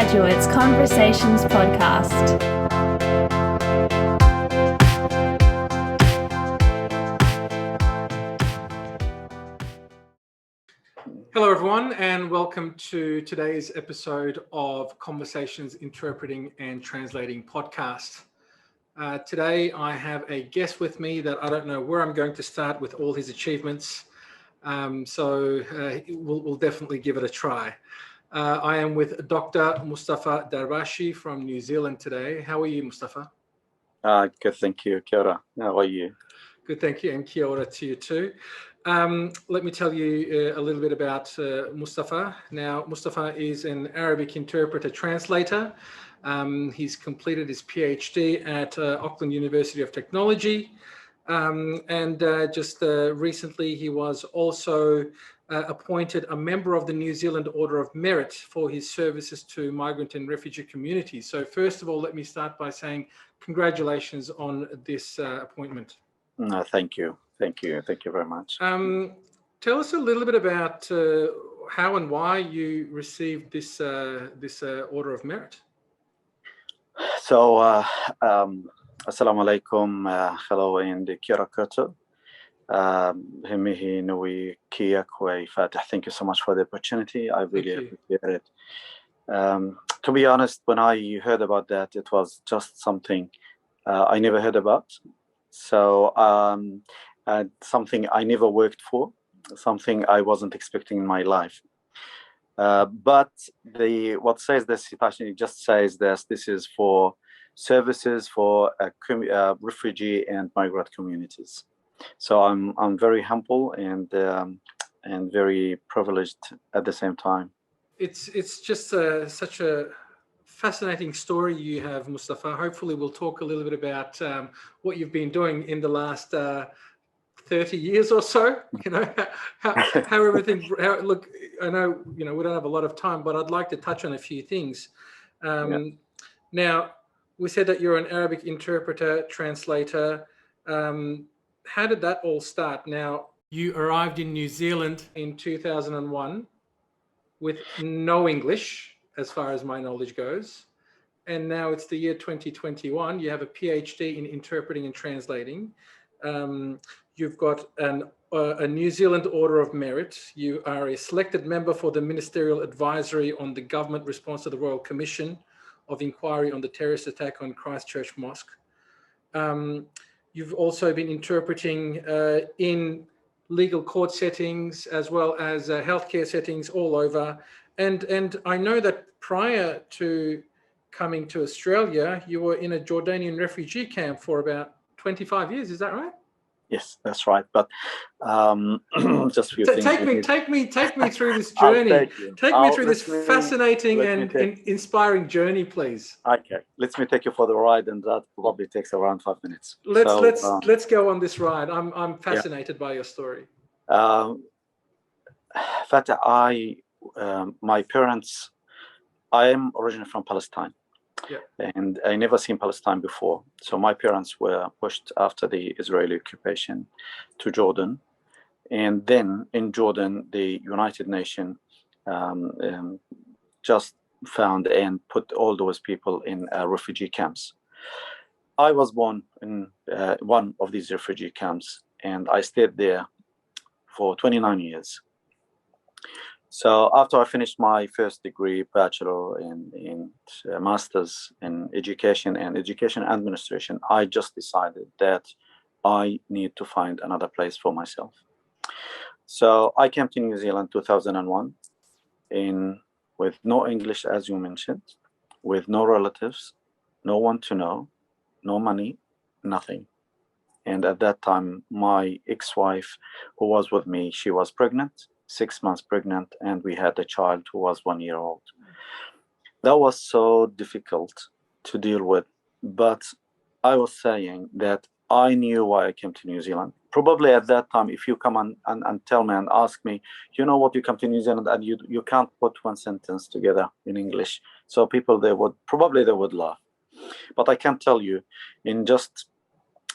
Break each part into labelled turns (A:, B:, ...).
A: Graduates Conversations podcast.
B: Hello everyone, and welcome to today's episode of Conversations Interpreting and Translating podcast. Today I have a guest with me that I don't know where I'm going to start with all his achievements, so we'll definitely give it a try. I am with Dr Mustafa Derbashi from New Zealand today. How are you, Mustafa?
C: Good, thank you. Kia ora. How are you?
B: Good, thank you, and kia ora to you too. Let me tell you a little bit about Mustafa. Now, Mustafa is an Arabic interpreter translator. He's completed his PhD at Auckland University of Technology. And just recently, he was also appointed a member of the New Zealand Order of Merit for his services to migrant and refugee communities. So first of all, let me start by saying congratulations on this appointment.
C: Thank you. Thank you very much.
B: Tell us a little bit about how and why you received this Order of Merit.
C: So, Assalamu alaikum, hello and kia ora koutou. Himihi nui kia koe Fatih. Thank you so much for the opportunity. I really appreciate it. To be honest, when I heard about that, it was just something I never heard about. So something I never worked for, something I wasn't expecting in my life. But what says this citation, it just says this is for services for refugee and migrant communities. So I'm very humble and very privileged at the same time.
B: It's just such a fascinating story you have, Mustafa. Hopefully we'll talk a little bit about what you've been doing in the last 30 years or so, how everything, look, I know, we don't have a lot of time, but I'd like to touch on a few things. Now, we said that you're an Arabic interpreter, translator. How did that all start? Now, you arrived in New Zealand in 2001 with no English, as far as my knowledge goes. And now it's the year 2021. You have a PhD in interpreting and translating. You've got a New Zealand Order of Merit. You are a selected member for the Ministerial Advisory on the government response to the Royal Commission of Inquiry on the terrorist attack on Christchurch Mosque. You've also been interpreting in legal court settings as well as healthcare settings all over. And I know that prior to coming to Australia, you were in a Jordanian refugee camp for about 25 years. Is that right?
C: Yes, that's right. But just a few things.
B: Take me through this journey. Take me through this fascinating and inspiring journey, please.
C: Okay, let me take you for the ride, and that probably takes around 5 minutes.
B: Let's go on this ride. I'm fascinated by your story.
C: Fatih, my parents, I am originally from Palestine. And I never seen Palestine before. So my parents were pushed after the Israeli occupation to Jordan. And then in Jordan, the United Nations just found and put all those people in refugee camps. I was born in one of these refugee camps, and I stayed there for 29 years. So after I finished my first degree, bachelor and master's in education and education administration, I just decided that I need to find another place for myself. So I came to New Zealand 2001 with no English, as you mentioned, with no relatives, no one to know, no money, nothing. And at that time, my ex-wife who was with me, she was pregnant. 6 months pregnant, and we had a child who was 1 year old. That was so difficult to deal with, but I was saying that I knew why I came to New Zealand. Probably at that time, if you come and tell me and ask me, you know what, you come to New Zealand and you can't put one sentence together in English. So people, they would laugh. But I can tell you, in just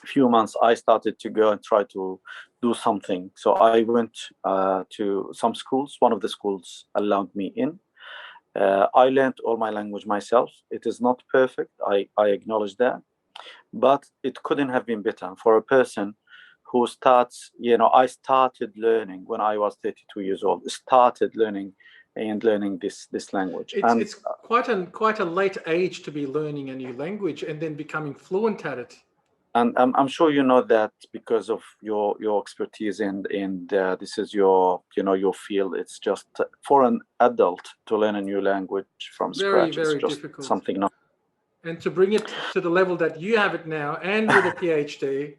C: few months, I started to go and try to do something. So I went to some schools. One of the schools allowed me in, I learned all my language myself. It is not perfect. I acknowledge that, but it couldn't have been better for a person who starts. I started learning when I was 32 years old. Started learning this language.
B: It's quite a late age to be learning a new language and then becoming fluent at it.
C: And I'm sure you know that because of your expertise and this is your field. It's just for an adult to learn a new language from
B: Very,
C: scratch.
B: very
C: It's just
B: difficult.
C: something not.
B: And to bring it to the level that you have it now, and with a PhD,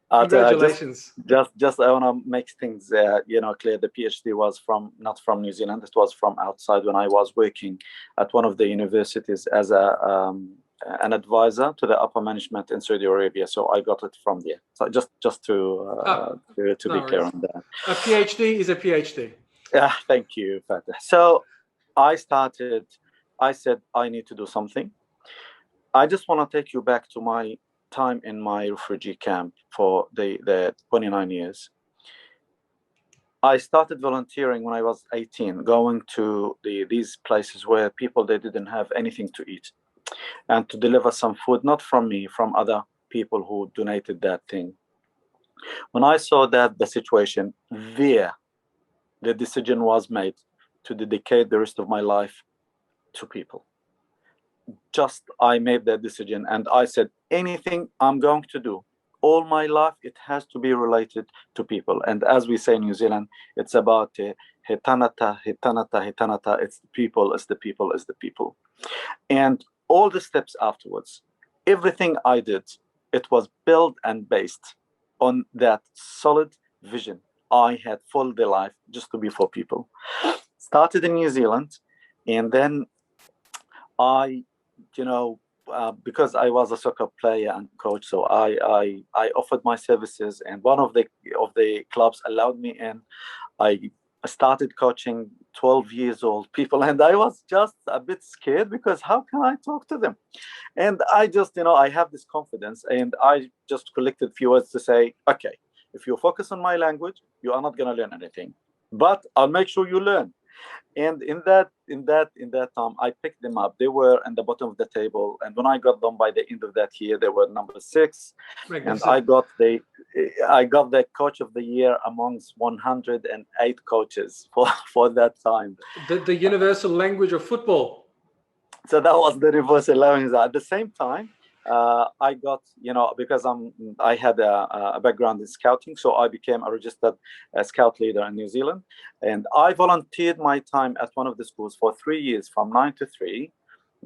B: congratulations!
C: Just I want to make things clear. The PhD was not from New Zealand. It was from outside when I was working at one of the universities as an advisor to the upper management in Saudi Arabia. So I got it from there. So just to be clear on that.
B: A PhD is a PhD.
C: Yeah, thank you, Fatih. So I said I need to do something. I just want to take you back to my time in my refugee camp for the 29 years. I started volunteering when I was 18, going to these places where people, they didn't have anything to eat, and to deliver some food, not from me, from other people who donated that thing. When I saw that the situation there, the decision was made to dedicate the rest of my life to people. I made that decision, and I said, anything I'm going to do all my life, it has to be related to people. And as we say in New Zealand, it's about hitanata. It's the people, it's the people, it's the people. And all the steps afterwards, everything I did, it was built and based on that solid vision I had for the life, just to be for people. Started in New Zealand, and then I, because I was a soccer player and coach, so I offered my services, and one of the clubs allowed me in. I started coaching 12 years old people, and I was just a bit scared because how can I talk to them? And I just, I have this confidence, and I just collected few words to say, okay, if you focus on my language, you are not going to learn anything, but I'll make sure you learn. And in that time, I picked them up. They were in the bottom of the table, and when I got them by the end of that year, they were number 6. And I got the coach of the year amongst 108 coaches for that time.
B: The universal language of football.
C: So that was the universal language. At the same time, I got, because I had a background in scouting, so I became a registered scout leader in New Zealand, and I volunteered my time at one of the schools for 3 years, from 9 to 3,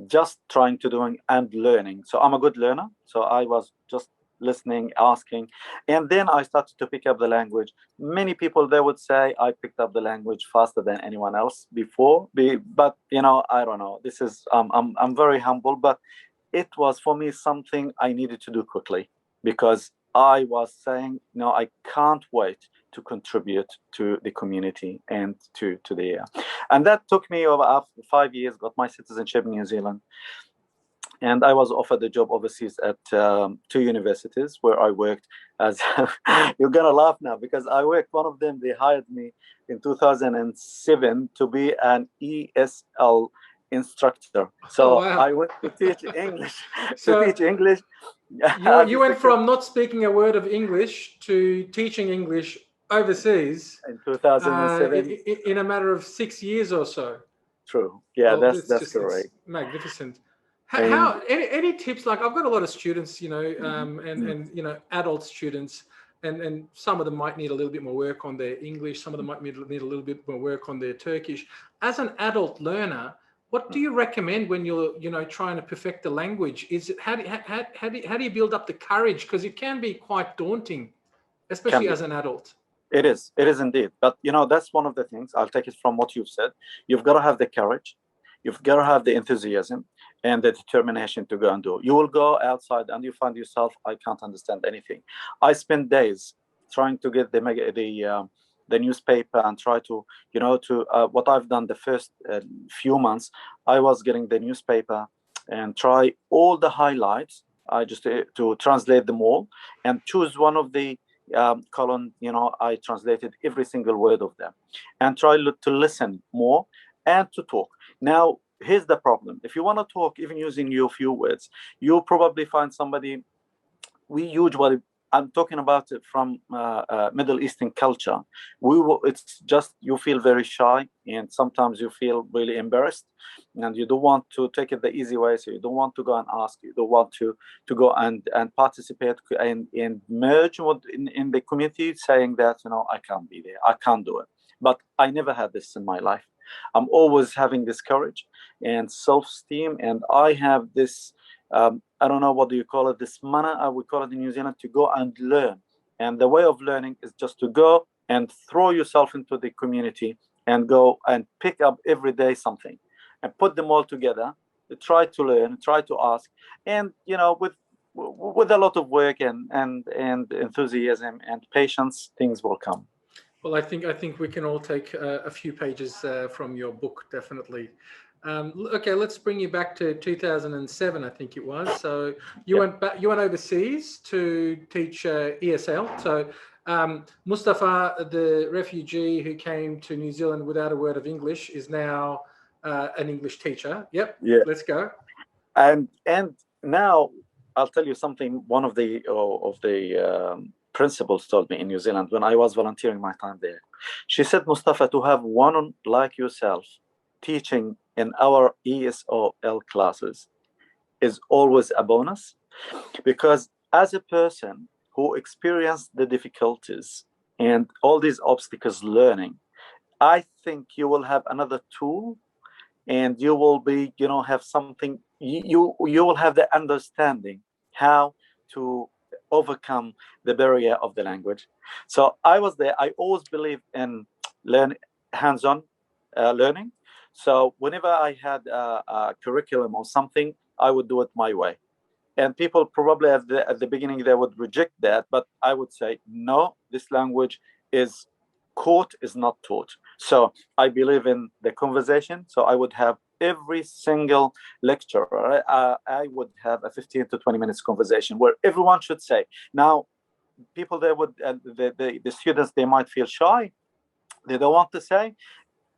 C: just trying to doing and learning. So I'm a good learner, so I was just listening, asking, and then I started to pick up the language. Many people, they would say I picked up the language faster than anyone else before, but I don't know. This is I'm very humble, but it was for me something I needed to do quickly, because I was saying, no, I can't wait to contribute to the community and to the and that took me over after 5 years, got my citizenship in New Zealand. And I was offered a job overseas at 2 universities where I worked as, you're going to laugh now, because I worked, one of them, they hired me in 2007 to be an ESL instructor. So
B: wow.
C: I went to teach English. Teach English.
B: You went from not speaking a word of English to teaching English overseas
C: in 2007
B: in a matter of 6 years or so.
C: True. Yeah, that's correct.
B: Magnificent. How any tips? Like, I've got a lot of students, and adult students, and some of them might need a little bit more work on their English. Some of them might need a little bit more work on their Turkish. As an adult learner, what do you recommend when you're trying to perfect the language? Is it how do you build up the courage? Because it can be quite daunting, especially as an adult.
C: It is indeed. But that's one of the things. I'll take it from what you've said. You've got to have the courage. You've got to have the enthusiasm and the determination to go and do. You will go outside and you find yourself, I can't understand anything. I spent days trying to get the newspaper and try to, what I've done the first few months, I was getting the newspaper and try all the highlights. I just to translate them all and choose one of the column. I translated every single word of them and try to listen more and to talk. Now, here's the problem. If you want to talk, even using your few words, you'll probably find somebody. We usually, I'm talking about it from Middle Eastern culture. It's just you feel very shy, and sometimes you feel really embarrassed, and you don't want to take it the easy way. So you don't want to go and ask. You don't want to go and participate and merge in the community, saying that I can't be there, I can't do it. But I never had this in my life. I'm always having this courage and self-esteem, and I have this. I don't know, what do you call it, this manner, I would call it in New Zealand, to go and learn. And the way of learning is just to go and throw yourself into the community and go and pick up every day something and put them all together, try to learn, try to ask, and with a lot of work and enthusiasm and patience, things will come.
B: Well, I think we can all take a few pages from your book, definitely. Okay, let's bring you back to 2007, I think it was. So you went back, you went overseas to teach ESL. So Mustafa, the refugee who came to New Zealand without a word of English, is now an English teacher. Yep. Yeah. Let's go.
C: And now I'll tell you something. One of the principals told me in New Zealand when I was volunteering my time there. She said, Mustafa, to have one like yourself teaching in our ESOL classes is always a bonus, because as a person who experienced the difficulties and all these obstacles learning, I think you will have another tool, and you will be, have something, you will have the understanding how to overcome the barrier of the language. So I was there. I always believe in hands-on learning. So whenever I had a curriculum or something, I would do it my way. And people probably at the beginning, they would reject that, but I would say, no, this language is caught, is not taught. So I believe in the conversation. So I would have every single lecture, I would have a 15 to 20 minutes conversation where everyone should say. Now, people, they would, the students, they might feel shy. They don't want to say.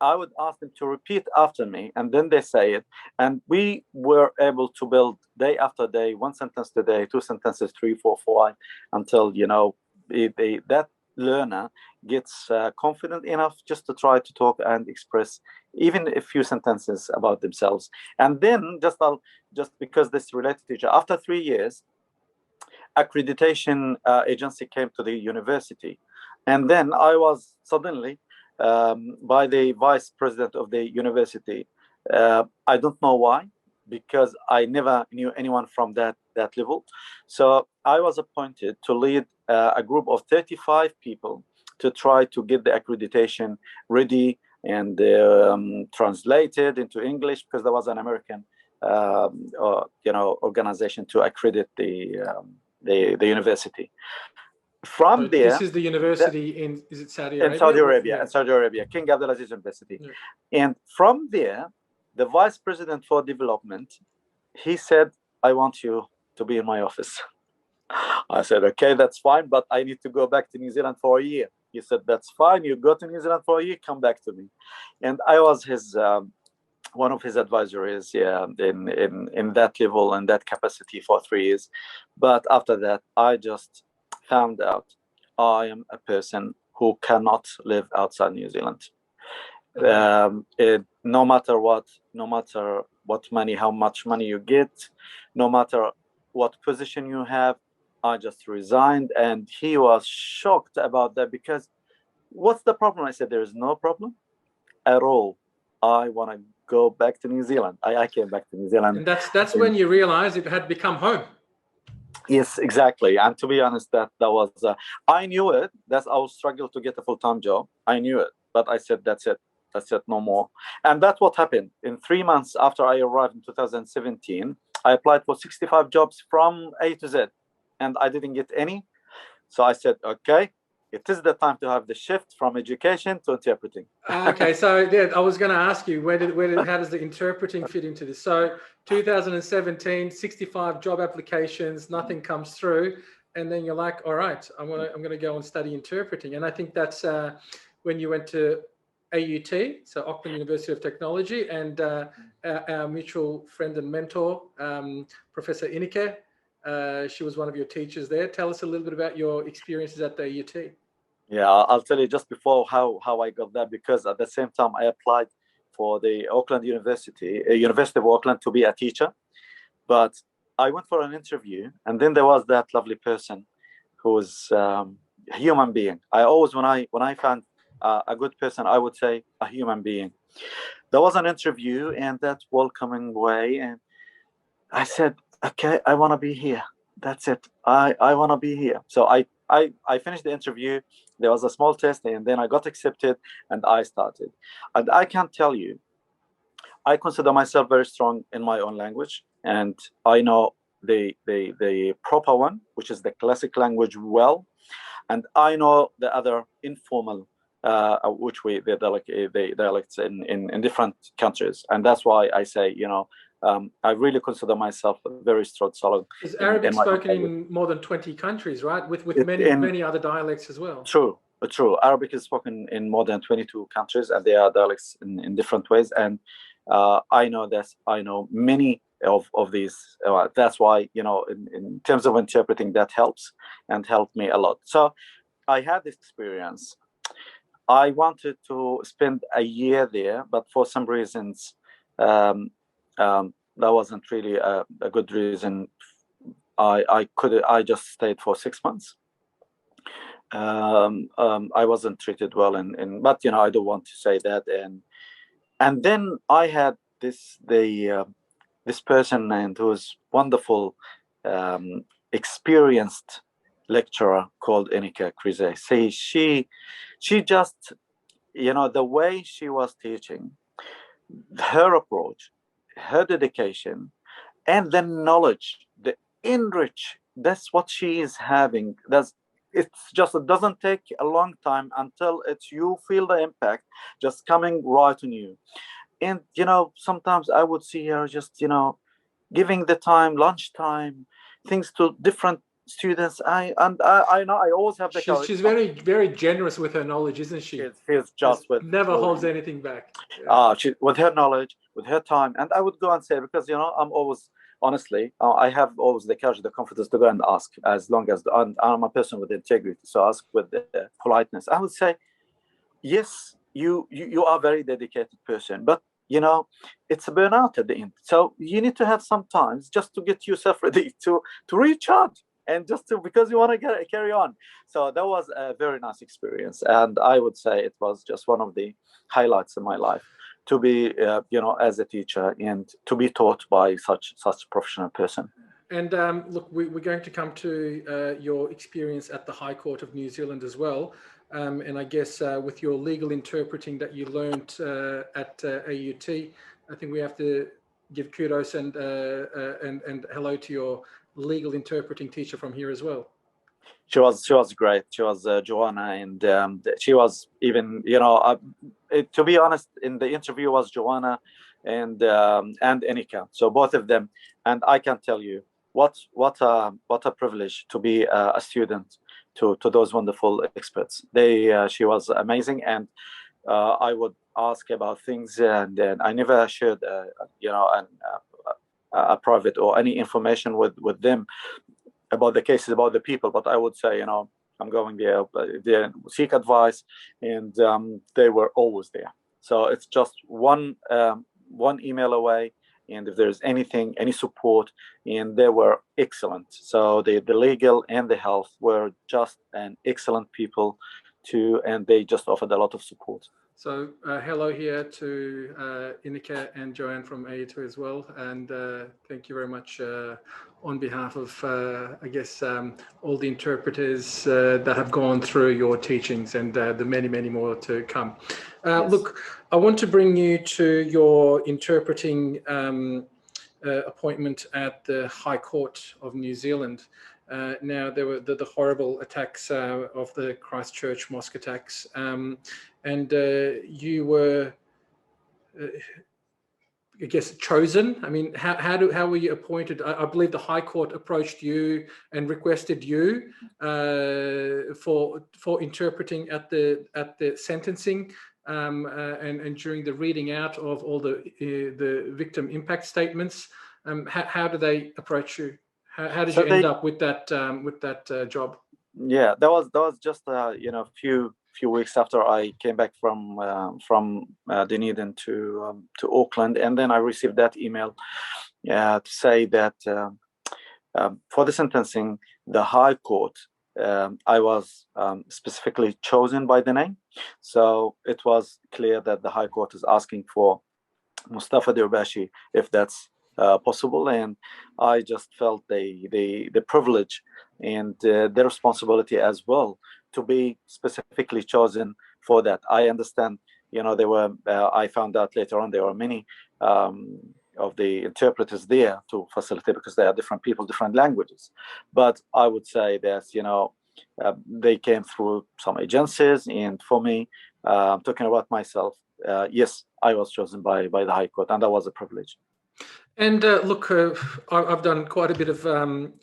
C: I would ask them to repeat after me, and then they say it. And we were able to build day after day, one sentence a day, two sentences, 3, 4, 5, until, that learner gets confident enough just to try to talk and express even a few sentences about themselves. And then just because this related teacher, after 3 years, accreditation agency came to the university. And then I was suddenly by the vice president of the university. I don't know why, because I never knew anyone from that level. So I was appointed to lead a group of 35 people to try to get the accreditation ready and translated into English, because there was an American organization to accredit the university. From
B: so
C: there,
B: this is the university is it Saudi Arabia?
C: In Saudi Arabia,
B: Yeah.
C: in Saudi Arabia, King Abdulaziz University.
B: Yeah.
C: And from there, the vice president for development, he said, I want you to be in my office. I said, okay, that's fine, but I need to go back to New Zealand for a year. He said, that's fine. You go to New Zealand for a year, come back to me. And I was his one of his advisories, in that level and that capacity for 3 years. But after that, I just found out I am a person who cannot live outside New Zealand. No matter what money, how much money you get, no matter what position you have, I just resigned. And he was shocked about that, because what's the problem? I said, there is no problem at all. I want to go back to New Zealand. I came back to New Zealand.
B: And that's when you realized it had become home.
C: Yes, exactly. And to be honest, that was, I knew it. I will struggle to get a full-time job. I knew it, but I said, that's it, no more. And that's what happened. In 3 months after I arrived in 2017, I applied for 65 jobs from A to Z, and I didn't get any. So I said, okay, it is the time to have the shift from education to interpreting.
B: Okay, so yeah, I was going to ask you, how does the interpreting fit into this? So 2017, 65 job applications, nothing comes through, and then you're like, all right, I'm going to go and study interpreting. And I think that's when you went to AUT, so Auckland University of Technology, and our mutual friend and mentor, Professor Inike. She was one of your teachers there. Tell us a little bit about your experiences at the AUT.
C: Yeah, I'll tell you just before how I got that, because at the same time I applied for the Auckland University of Auckland to be a teacher, but I went for an interview, and then there was that lovely person who was a human being. I always, when I found a good person, I would say a human being. There was an interview and that welcoming way, and I said, okay, I want to be here. That's it. I want to be here. So I finished the interview. There was a small test, and then I got accepted, and I started. And I can tell you, I consider myself very strong in my own language, and I know the proper one, which is the classic language, well, and I know the other informal, which the dialects in different countries, and that's why I say, I really consider myself very strong, solid.
B: Is Arabic spoken in more than 20 countries, right? With many other dialects as well.
C: True. Arabic is spoken in more than 22 countries, and there are dialects in different ways. And I know this. I know many of these. That's why, in terms of interpreting, that helps and helped me a lot. So I had this experience. I wanted to spend a year there, but for some reasons, that wasn't really a good reason. I just stayed for 6 months. I wasn't treated well, but I don't want to say that. And then I had this person, and who was wonderful, experienced lecturer called Enika Krize. She just, the way she was teaching, her approach, her dedication, and the knowledge, the enrich, that's what she is having. It doesn't take a long time until you feel the impact just coming right on you. And sometimes I would see her just giving the time, lunchtime, things to different students. I know I always have the courage.
B: She's very, very generous with her knowledge, isn't she?
C: She's just
B: never holds anything back.
C: She, with her knowledge, with her time, and I would go and say, because I'm always, honestly, I have always the courage, the confidence to go and ask, as long as I'm a person with integrity, so ask with politeness. I would say, yes, you are a very dedicated person, but it's a burnout at the end. So you need to have some time just to get yourself ready to recharge, and because you want to carry on. So that was a very nice experience, and I would say it was just one of the highlights in my life to be, as a teacher, and to be taught by such professional person.
B: And look, we're going to come to your experience at the High Court of New Zealand as well. And I guess with your legal interpreting that you learned at AUT, I think we have to give kudos and hello to your legal interpreting teacher from here as well.
C: She was great. She was Joanna, and she was even, to be honest, in the interview was Joanna and Enika. So both of them, and I can tell you what a privilege to be a student to those wonderful experts. She was amazing, and I would ask about things, and I never shared a private or any information with them about the cases, about the people, but I would say, I'm going there, seek advice, and they were always there. So it's just one email away, and if there's any support, and they were excellent. So the legal and the health were just an excellent people too, and they just offered a lot of support.
B: So hello here to Inika and Joanne from AU2 as well, and thank you very much on behalf of, I guess, all the interpreters that have gone through your teachings, and the many more to come. Yes. Look, I want to bring you to your interpreting appointment at the High Court of New Zealand. Now, there were the horrible attacks of the Christchurch mosque attacks, and you were, I guess, chosen. I mean, how were you appointed? I believe the High Court approached you and requested you for interpreting at the sentencing. and during the reading out of all the victim impact statements, how do they approach you? How did you end up with that job?
C: Yeah, that was just few weeks after I came back from Dunedin to Auckland, and then I received that email to say that for the sentencing, the High Court, I was specifically chosen by the name, so it was clear that the High Court is asking for Mustafa Derbashi, if that's possible, and I just felt the privilege and the responsibility as well to be specifically chosen for that. I understand, there were. I found out later on there were many of the interpreters there to facilitate, because they are different people, different languages. But I would say that they came through some agencies, and for me, talking about myself, yes, I was chosen by the High Court, and that was a privilege.
B: And look, I've done quite a bit of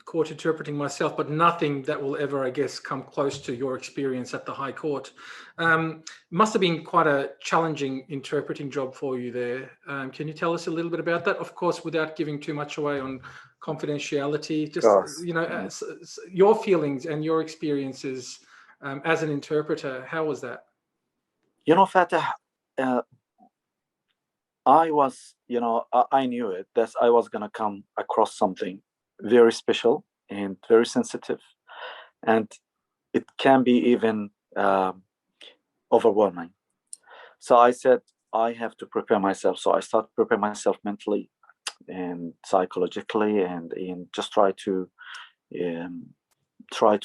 B: court interpreting myself, but nothing that will ever, I guess, come close to your experience at the High Court. Must have been quite a challenging interpreting job for you there. Can you tell us a little bit about that? Of course, without giving too much away on confidentiality, just your feelings and your experiences as an interpreter. How was that?
C: Fatih, I was, I knew it, that I was going to come across something very special and very sensitive. And it can be even overwhelming. So I said, I have to prepare myself. So I started preparing myself mentally and psychologically, and just try to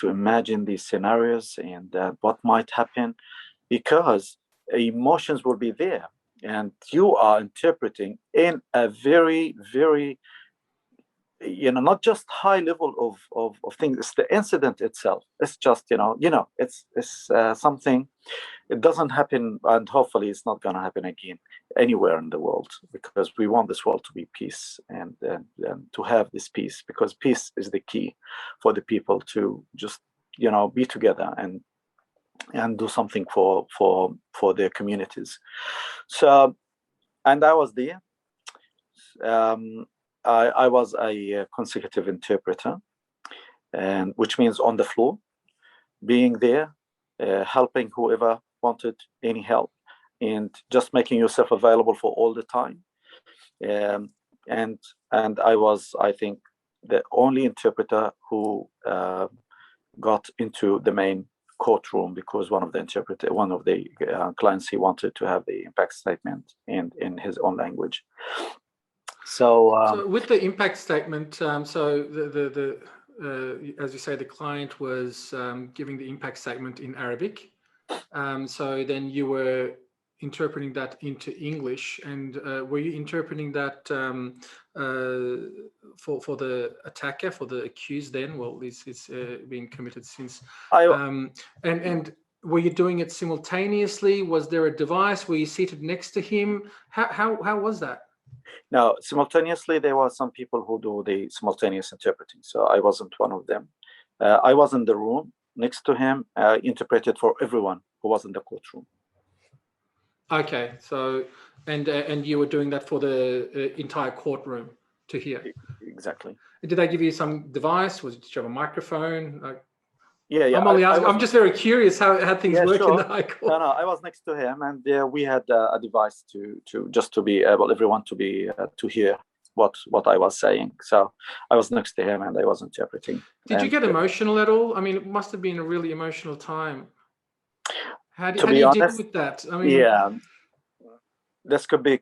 C: imagine these scenarios and what might happen, because emotions will be there. And you are interpreting in a very, very, not just high level of things. It's the incident itself. It's just, it's something. It doesn't happen, and hopefully it's not going to happen again anywhere in the world, because we want this world to be peace and to have this peace, because peace is the key for the people to just, be together and do something for their communities. So, and I was there. I was a consecutive interpreter, and which means on the floor, being there, helping whoever wanted any help, and just making yourself available for all the time. And I was, I think, the only interpreter who got into the main courtroom, because one of the clients, he wanted to have the impact statement in his own language. So
B: with the impact statement, so the as you say, the client was giving the impact statement in Arabic. So then you were interpreting that into English, and were you interpreting that for the attacker, for the accused? Then, well, this is being committed since. And were you doing it simultaneously? Was there a device? Were you seated next to him? How was that?
C: Now, simultaneously, there were some people who do the simultaneous interpreting. So I wasn't one of them. I was in the room next to him, interpreted for everyone who was in the courtroom.
B: Okay, so and you were doing that for the entire courtroom to hear.
C: Exactly.
B: Did they give you some device? Did you have a microphone?
C: Yeah.
B: I'm only asking. I'm just very curious how things work in the High Court.
C: No, I was next to him, and we had a device to be able, everyone to be to hear what I was saying. So I was next to him, and I was interpreting.
B: Did you get emotional at all? I mean, it must have been a really emotional time. How do you deal with that? I mean,
C: yeah, this could be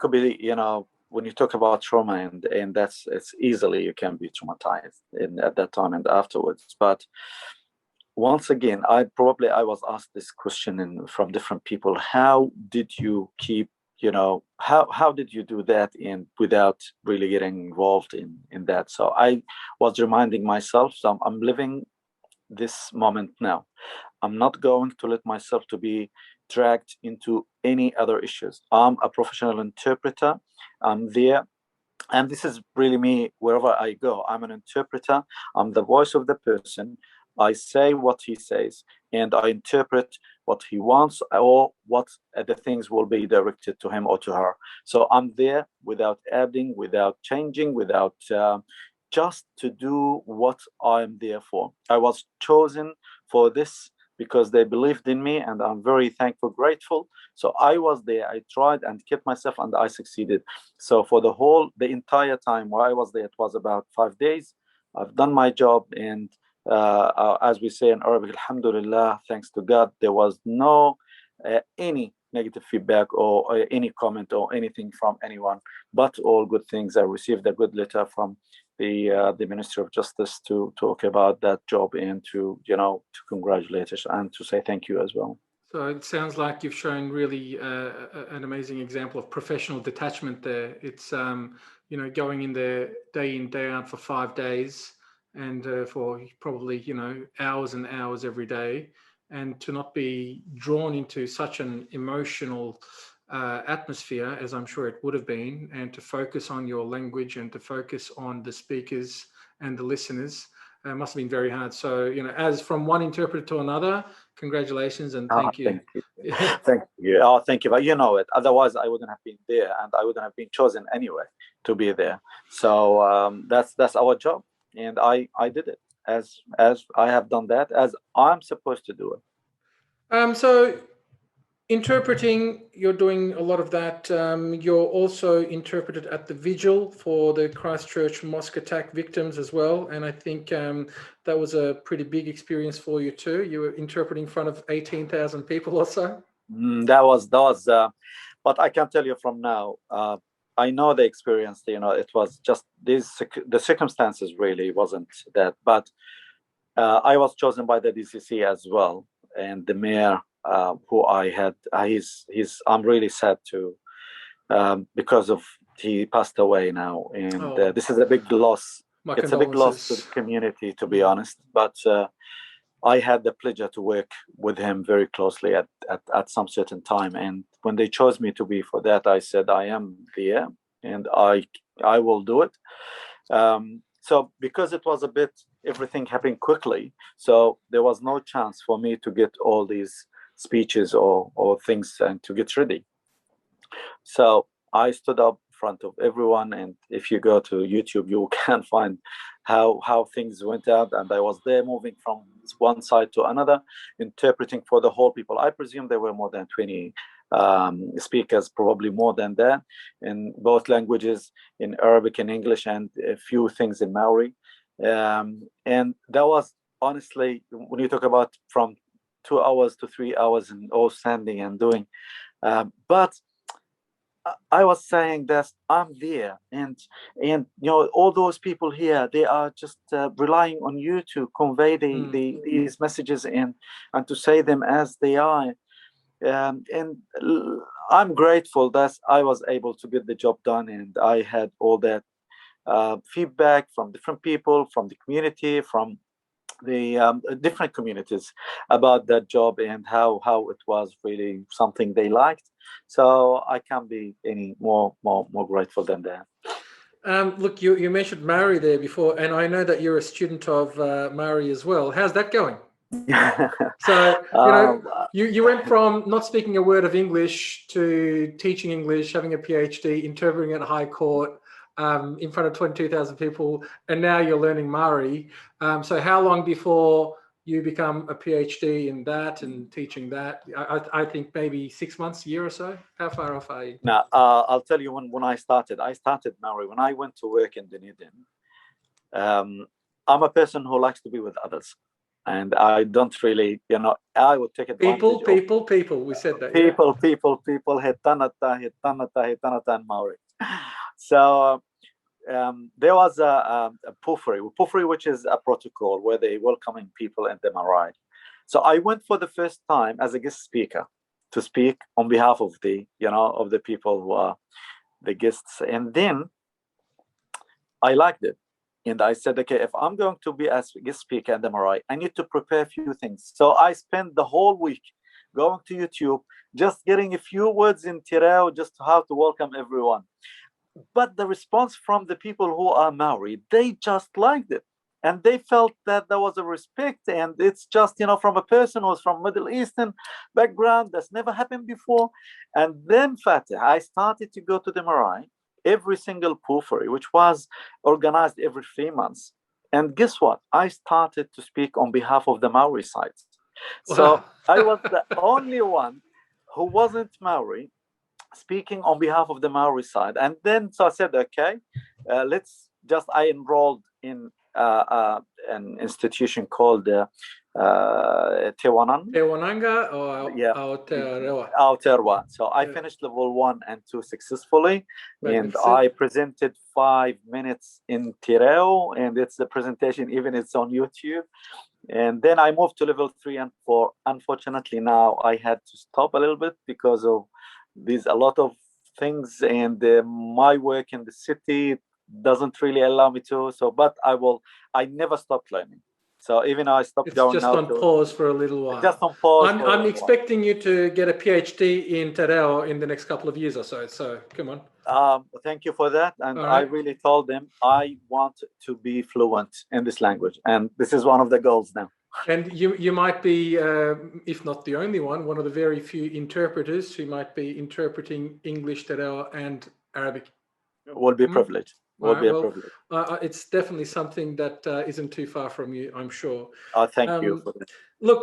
C: when you talk about trauma, and it's easily you can be traumatized at that time and afterwards. But once again, I was asked this question from different people. How did you keep, how did you do that without really getting involved in that? So I was reminding myself, I'm living this moment now. I'm not going to let myself to be dragged into any other issues. I'm a professional interpreter. I'm there. And this is really me wherever I go. I'm an interpreter. I'm the voice of the person. I say what he says, and I interpret what he wants, or what the things will be directed to him or to her. So I'm there without adding, without changing, without just to do what I'm there for. I was chosen for this because they believed in me, and I'm very thankful, grateful. So I was there, I tried and kept myself, and I succeeded. So for the entire time while I was there, it was about 5 days. I've done my job, and as we say in Arabic, alhamdulillah, thanks to God, there was no any negative feedback or any comment or anything from anyone, but all good things. I received a good letter from the Ministry of Justice to talk about that job, and to congratulate us and to say thank you as well.
B: So it sounds like you've shown really an amazing example of professional detachment there. It's going in there day in, day out for 5 days, and for probably hours and hours every day, and to not be drawn into such an emotional atmosphere as I'm sure it would have been, and to focus on your language and to focus on the speakers and the listeners. Must have been very hard. So, as from one interpreter to another, congratulations and thank you.
C: Thank you. Thank you. Oh, thank you. But you know it. Otherwise, I wouldn't have been there, and I wouldn't have been chosen anyway to be there. So that's our job, and I did it as I have done that, as I'm supposed to do it.
B: So interpreting, you're doing a lot of that. You're also interpreted at the Vigil for the Christchurch mosque attack victims as well. And I think that was a pretty big experience for you too. You were interpreting in front of 18,000 people or so.
C: That was, but I can tell you from now, I know the experience, it was just the circumstances really wasn't that, but I was chosen by the DCC as well. And the mayor, who I had, I'm really sad to, because he passed away now, and this is a big loss. It's a big loss to the community, to be honest. But I had the pleasure to work with him very closely at some certain time, and when they chose me to be for that, I said I am there, and I will do it. So because it was everything happened quickly, so there was no chance for me to get all these speeches or things and to get ready. So I stood up in front of everyone, and if you go to YouTube, you can find how things went out, and I was there moving from one side to another, interpreting for the whole people. I presume there were more than 20 speakers, probably more than that, in both languages, in Arabic and English, and a few things in Maori. And that was, honestly, when you talk about from 2 hours to 3 hours and all standing and doing, but I was saying that I'm there, and all those people here, they are just relying on you to convey these messages and to say them as they are. And I'm grateful that I was able to get the job done, and I had all that feedback from different people, from the community, from the different communities about that job, and how it was really something they liked. So I can't be any more grateful than that.
B: Look, you mentioned Maori there before, and I know that you're a student of Maori as well. How's that going? So you went from not speaking a word of English to teaching English, having a PhD, interpreting at High Court in front of 22,000 people, and now you're learning Maori. So how long before you become a PhD in that and teaching that? I think maybe 6 months, a year or so. How far off are you?
C: Now, I'll tell you when I started Maori. When I went to work in Dunedin, I'm a person who likes to be with others. And I don't really, I would take advantage
B: of... People, we said that.
C: People, he tanata in Maori. So there was a pufuri, which is a protocol where they welcoming people in the marae. So I went for the first time as a guest speaker to speak on behalf of the people who are the guests. And then I liked it. And I said, okay, if I'm going to be a guest speaker at the marae, I need to prepare a few things. So I spent the whole week going to YouTube, just getting a few words in Tirao, just how to welcome everyone. But the response from the people who are Maori, they just liked it. And they felt that there was a respect, and it's just, from a person who's from Middle Eastern background, that's never happened before. And then, Fatih, I started to go to the Marae every single puffery, which was organized every 3 months. And guess what? I started to speak on behalf of the Maori side. So
B: Wow.
C: I was the only one who wasn't Maori speaking on behalf of the Maori side. And then, so I said, okay, I enrolled in an institution called Tewanan.
B: Tewananga or
C: Yeah.
B: Aotearoa?
C: Aotearoa. So I
B: Yeah.
C: finished level 1 and 2 successfully, and
B: Magnificent.
C: I presented 5 minutes in Te Reo, and it's the presentation, even it's on YouTube. And then I moved to level 3 and 4. Unfortunately, now I had to stop a little bit because of a lot of things, and my work in the city doesn't really allow me to. So, but I never stopped learning. So even though I stopped
B: It's
C: going
B: just
C: now
B: on pause for a little while.
C: just on pause.
B: I'm expecting you to get a PhD in Te Reo in the next couple of years or so. So come on.
C: Thank you for that. And
B: All right.
C: I really told them I want to be fluent in this language, and this is one of the goals now.
B: And you might be, if not the only one of the very few interpreters who might be interpreting English, Te Reo, and Arabic.
C: Will be privileged.
B: It's definitely something that isn't too far from you, I'm sure.
C: Thank you for that.
B: Look,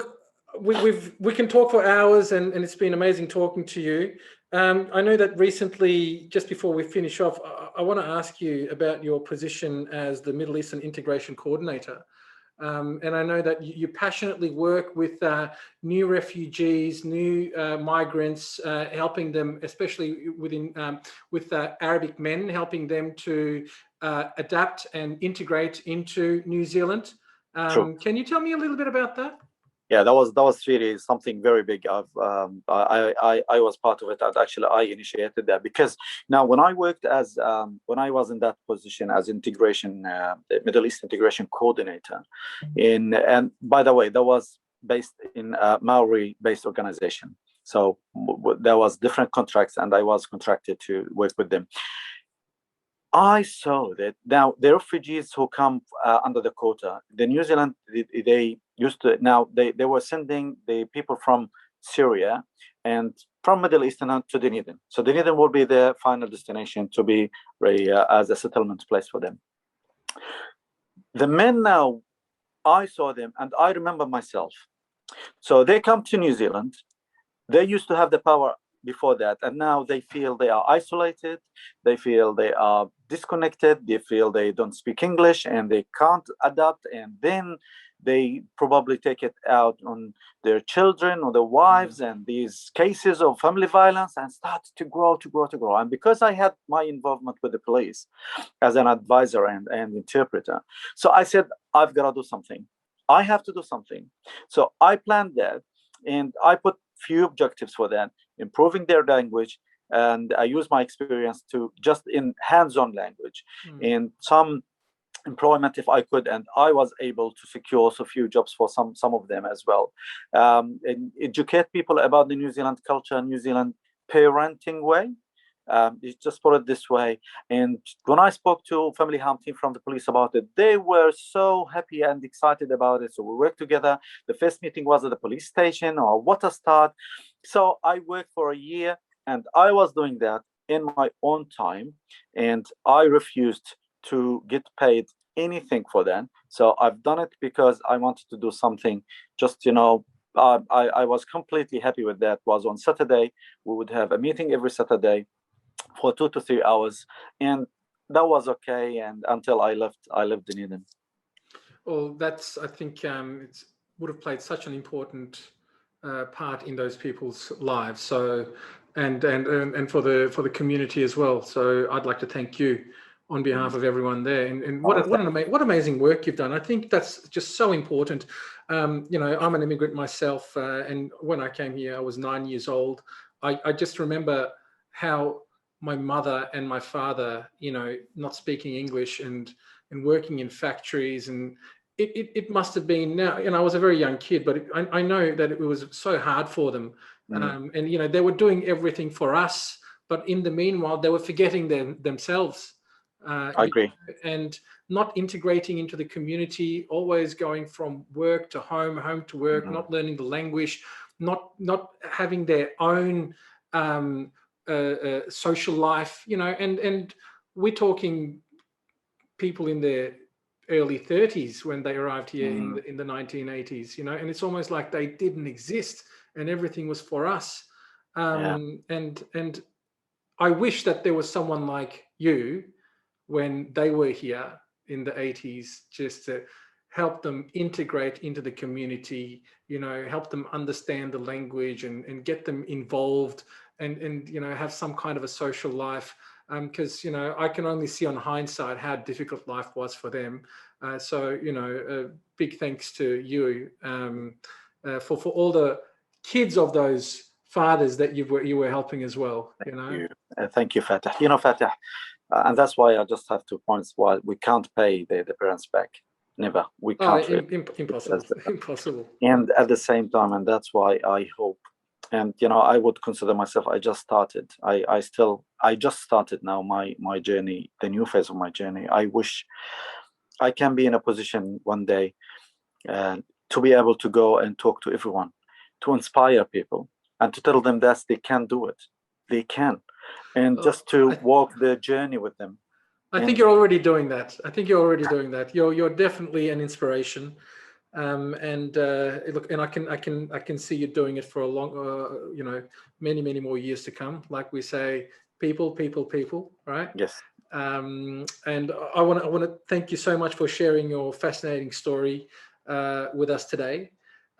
B: we can talk for hours, and it's been amazing talking to you. I know that recently, just before we finish off, I want to ask you about your position as the Middle Eastern Integration Coordinator. And I know that you passionately work with new refugees, new migrants, helping them, especially with Arabic men, helping them to adapt and integrate into New Zealand. Can you tell me a little bit about that?
C: Yeah, that was really something very big. I was part of it, and actually I initiated that, because now when I worked as when I was in that position as Middle East integration coordinator, and by the way, that was based in a Maori-based organization. So there was different contracts, and I was contracted to work with them. I saw that now the refugees who come under the quota, the New Zealand, they used to, now they were sending the people from Syria and from Middle East to Dunedin. So Dunedin will be their final destination to be as a settlement place for them. The men now, I saw them and I remember myself. So they come to New Zealand. They used to have the power before that, and now they feel they are isolated, they feel they are disconnected, they feel they don't speak English and they can't adapt, and then they probably take it out on their children or their wives, and these cases of family violence and start to grow. And because I had my involvement with the police as an advisor and interpreter, so I said, I've got to do something. I have to do something. So I planned that, and I put few objectives for that: improving their language, and I use my experience to just in hands-on language and some employment if I could, and I was able to secure also a few jobs for some of them as well, and educate people about the New Zealand culture, New Zealand parenting way. Just put it this way. And when I spoke to family harm team from the police about it, they were so happy and excited about it. So we worked together. The first meeting was at the police station, or what a start. So I worked for a year, and I was doing that in my own time, and I refused to get paid anything for that. So I've done it because I wanted to do something. Just, I was completely happy with that. It was on Saturday. We would have a meeting every Saturday for 2 to 3 hours, and that was okay. And until I left Dunedin.
B: Well, I think it would have played such an important part in those people's lives. So, and for the community as well. So I'd like to thank you on behalf of everyone there. And what amazing work you've done. I think that's just so important. I'm an immigrant myself, and when I came here, I was 9 years old. I just remember how my mother and my father, not speaking English and working in factories, and it must have been, now, I was a very young kid, but I know that it was so hard for them. And they were doing everything for us, but in the meanwhile, they were forgetting themselves.
C: I agree.
B: And not integrating into the community, always going from work to home, home to work, not learning the language, not having their own social life, and we're talking people in their early 30s when they arrived here in the 1980s, and it's almost like they didn't exist and everything was for us. And I wish that there was someone like you when they were here in the 80s, just to help them integrate into the community, help them understand the language and get them involved and have some kind of a social life. Because, I can only see on hindsight how difficult life was for them. So, big thanks to you for all the kids of those fathers that you were helping as well.
C: Thank you, Fatih. Fatih, and that's why I just have 2 points. Why we can't pay the parents back. Never. We can't.
B: Impossible. Impossible.
C: And at the same time, and that's why I hope, and I would consider myself, I just started. I just started now my journey, the new phase of my journey. I wish I can be in a position one day to be able to go and talk to everyone, to inspire people, and to tell them that they can do it. They can. And just to walk the journey with them.
B: I think you're already doing that. You're definitely an inspiration. Look, and I can see you doing it for a long, many more years to come. Like we say, people, right?
C: Yes.
B: And I want to thank you so much for sharing your fascinating story with us today.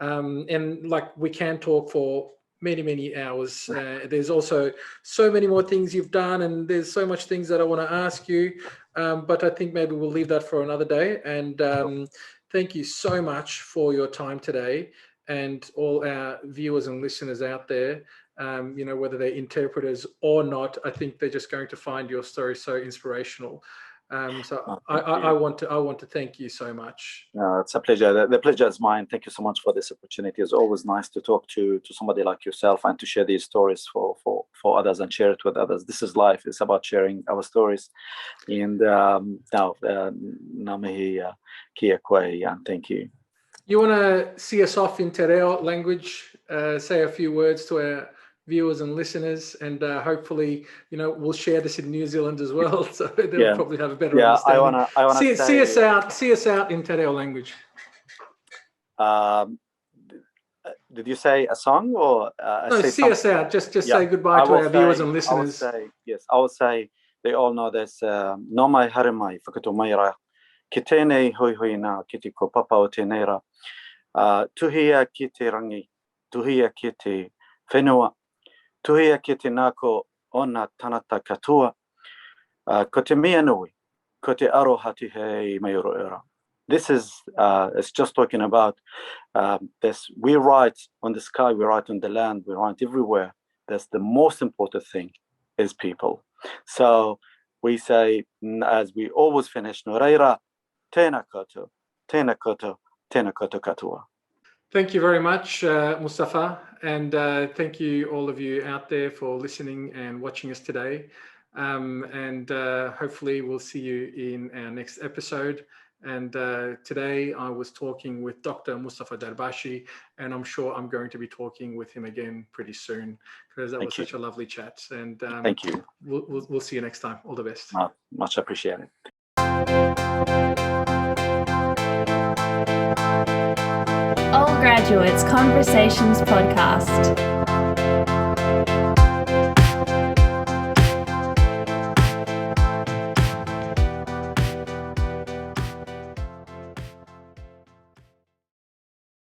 B: And like, we can talk for many hours. There's also so many more things you've done, and there's so much things that I want to ask you, but I think maybe we'll leave that for another day. And thank you so much for your time today, and all our viewers and listeners out there, whether they're interpreters or not. I think they're just going to find your story so inspirational. So I want to thank you so much.
C: It's a pleasure. The pleasure is mine. Thank you so much for this opportunity. It's always nice to talk to somebody like yourself and to share these stories for others and share it with others. This is life. It's about sharing our stories. And now, Namahi Kia Kwei, and thank you.
B: You want to see us off in Te Reo language? Say a few words to our viewers and listeners, and hopefully, we'll share this in New Zealand as well, so they'll probably have a better understanding. I wanna see us out in Te Reo language.
C: Did you say a song or?
B: No, see us out. Just say goodbye to our viewers and listeners.
C: I will say. They all know this. No mai harimai whakatumaira. Kitene hoi na kiti ko papa o te neira. Tuhia ki te rangi. Tuhia ki te whenua. Tuhia ki te nako ona tanata katua. Ko te mea nui. Ko te arohati hei mai oro era. This is, it's just talking about this. We write on the sky, we write on the land, we write everywhere. That's the most important thing is people. So we say, as we always finish, no reira, tēnā koutou, tēnā koutou, tēnā koutou katoa.
B: Thank you very much, Mustafa, and thank you all of you out there for listening and watching us today. And hopefully we'll see you in our next episode. And today I was talking with Dr. Mustafa Derbashi, and I'm sure I'm going to be talking with him again pretty soon, because that was such a lovely chat. And
C: thank you.
B: We'll see you next time. All the best.
C: Much appreciated.
A: All Graduates Conversations Podcast.